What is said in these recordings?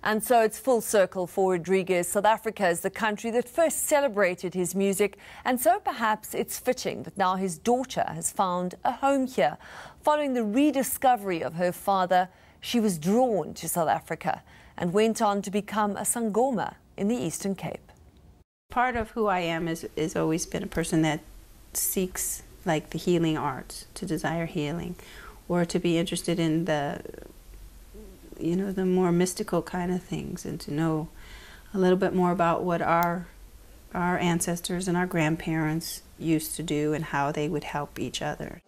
And so it's full circle for Rodriguez. South Africa is the country that first celebrated his music, and so perhaps it's fitting that now his daughter has found a home here. Following the rediscovery of her father, she was drawn to South Africa and went on to become a sangoma in the Eastern Cape. Part of who I am is always been a person that seeks like the healing arts, to desire healing, or to be interested in the more mystical kind of things, and to know a little bit more about what our ancestors and our grandparents used to do and how they would help each other.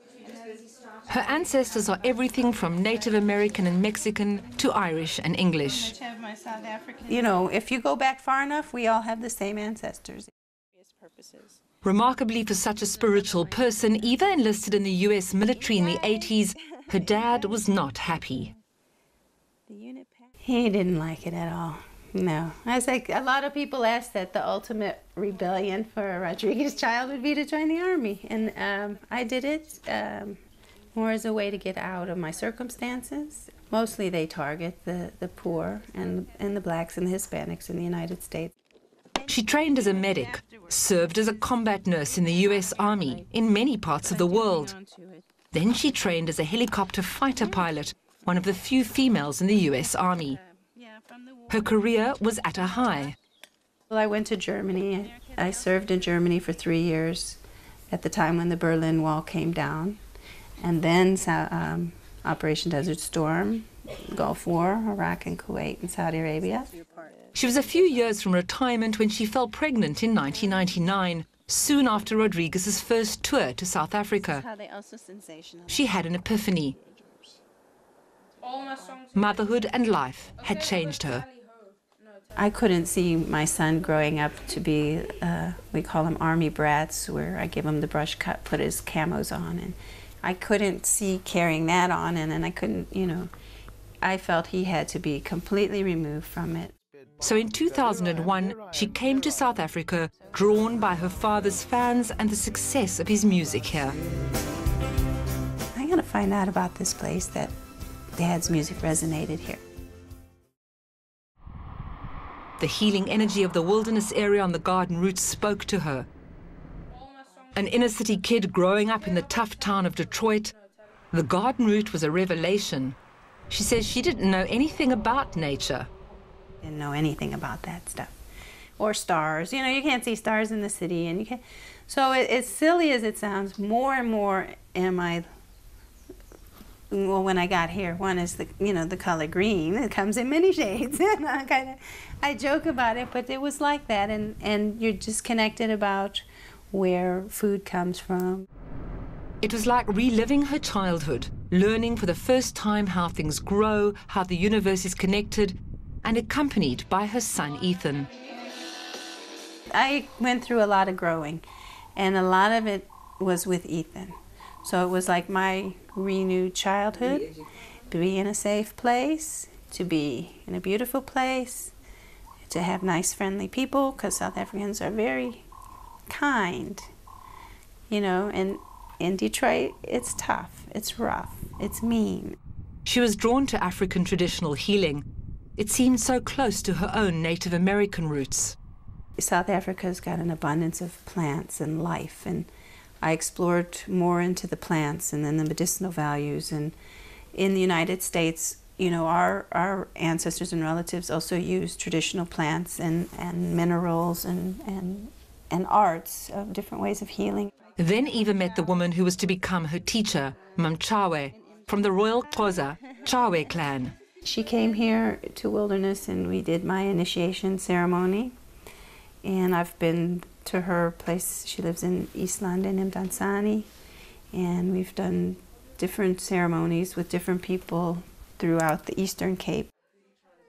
Her ancestors are everything from Native American and Mexican to Irish and English. You know, if you go back far enough, we all have the same ancestors. Remarkably for such a spiritual person, Eva enlisted in the US military in the 80s. Her dad was not happy. He didn't like it at all. No. I was like, a lot of people ask that the ultimate rebellion for a Rodriguez child would be to join the army. And I did it more as a way to get out of my circumstances. Mostly they target the poor and the blacks and the Hispanics in the United States. She trained as a medic, served as a combat nurse in the US Army in many parts of the world. Then she trained as a helicopter fighter pilot, one of the few females in the US Army. Her career was at a high. Well, I went to Germany. I served in Germany for 3 years at the time when the Berlin Wall came down. And then Operation Desert Storm, Gulf War, Iraq and Kuwait and Saudi Arabia. She was a few years from retirement when she fell pregnant in 1999, soon after Rodriguez's first tour to South Africa. She had an epiphany. Motherhood and life had changed her. I couldn't see my son growing up to be, we call them army brats, where I give him the brush cut, put his camos on, and I couldn't see carrying that on, and then I couldn't, I felt he had to be completely removed from it. So in 2001, she came to South Africa, drawn by her father's fans and the success of his music here. I gotta find out about this place that Dad's music resonated here. The healing energy of the wilderness area on the Garden Route spoke to her. An inner-city kid growing up in the tough town of Detroit, the Garden Route was a revelation. She says she didn't know anything about nature. Didn't know anything about that stuff. Or stars. You can't see stars in the city, and you can't. So as silly as it sounds, more and more am I. Well, when I got here, one is the color green. It comes in many shades. And I joke about it, but it was like that, and you're just connected about where food comes from. It was like reliving her childhood, learning for the first time how things grow, how the universe is connected, and accompanied by her son Ethan. I went through a lot of growing, and a lot of it was with Ethan. So it was like my renewed childhood, to be in a safe place, to be in a beautiful place, to have nice, friendly people, because South Africans are very kind, and in Detroit, it's tough, it's rough, it's mean. She was drawn to African traditional healing. It seemed so close to her own Native American roots. South Africa's got an abundance of plants and life, and I explored more into the plants and then the medicinal values. And in the United States, our ancestors and relatives also used traditional plants and minerals and arts of different ways of healing. Then Eva met the woman who was to become her teacher, Mamchawe, from the Royal Xhosa Chawe clan. She came here to Wilderness and we did my initiation ceremony. And I've been to her place. She lives in East London, in Mdantsane. And we've done different ceremonies with different people throughout the Eastern Cape.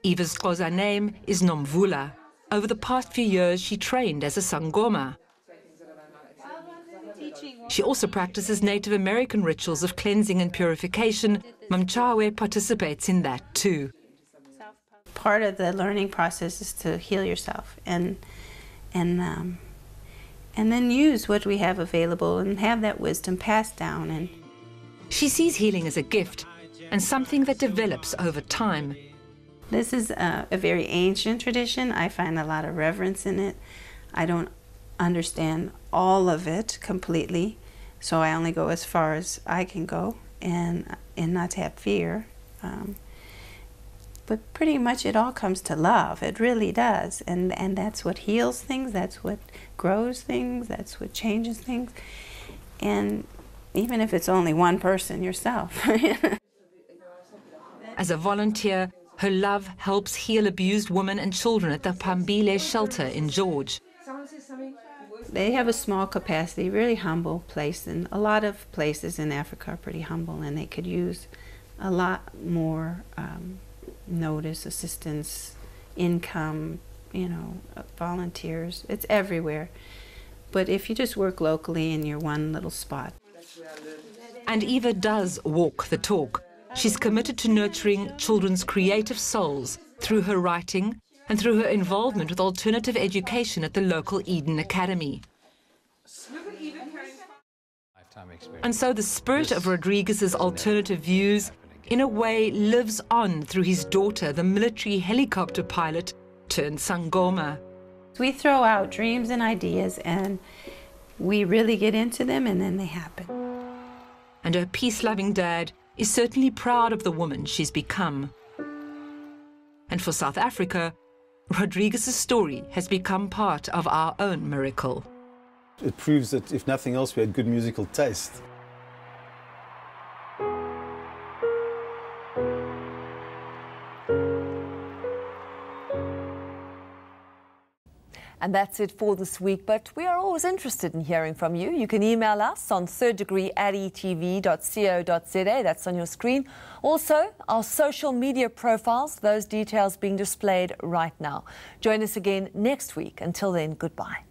Eva's Xhosa name is Nomvula. Over the past few years, she trained as a sangoma. She also practices Native American rituals of cleansing and purification. Mamchawe participates in that too. Part of the learning process is to heal yourself and then use what we have available and have that wisdom passed down. And she sees healing as a gift and something that develops over time. This is a very ancient tradition. I find a lot of reverence in it. I don't understand all of it completely, so I only go as far as I can go and not to have fear. But pretty much it all comes to love. It really does. And that's what heals things, that's what grows things, that's what changes things. And even if it's only one person, yourself. As a volunteer, her love helps heal abused women and children at the Pambile shelter in George. They have a small capacity, really humble place, and a lot of places in Africa are pretty humble, and they could use a lot more notice, assistance, income, you know, volunteers. It's everywhere. But if you just work locally in your one little spot. And Eva does walk the talk. She's committed to nurturing children's creative souls through her writing and through her involvement with alternative education at the local Eden Academy. And so the spirit of Rodriguez's alternative views in a way lives on through his daughter, the military helicopter pilot turned Sangoma. We throw out dreams and ideas and we really get into them and then they happen. And her peace-loving dad is certainly proud of the woman she's become. And for South Africa, Rodriguez's story has become part of our own miracle. It proves that, if nothing else, we had good musical taste. And that's it for this week, but we are always interested in hearing from you. You can email us on thirddegree@etv.co.za. That's on your screen. Also, our social media profiles, those details being displayed right now. Join us again next week. Until then, goodbye.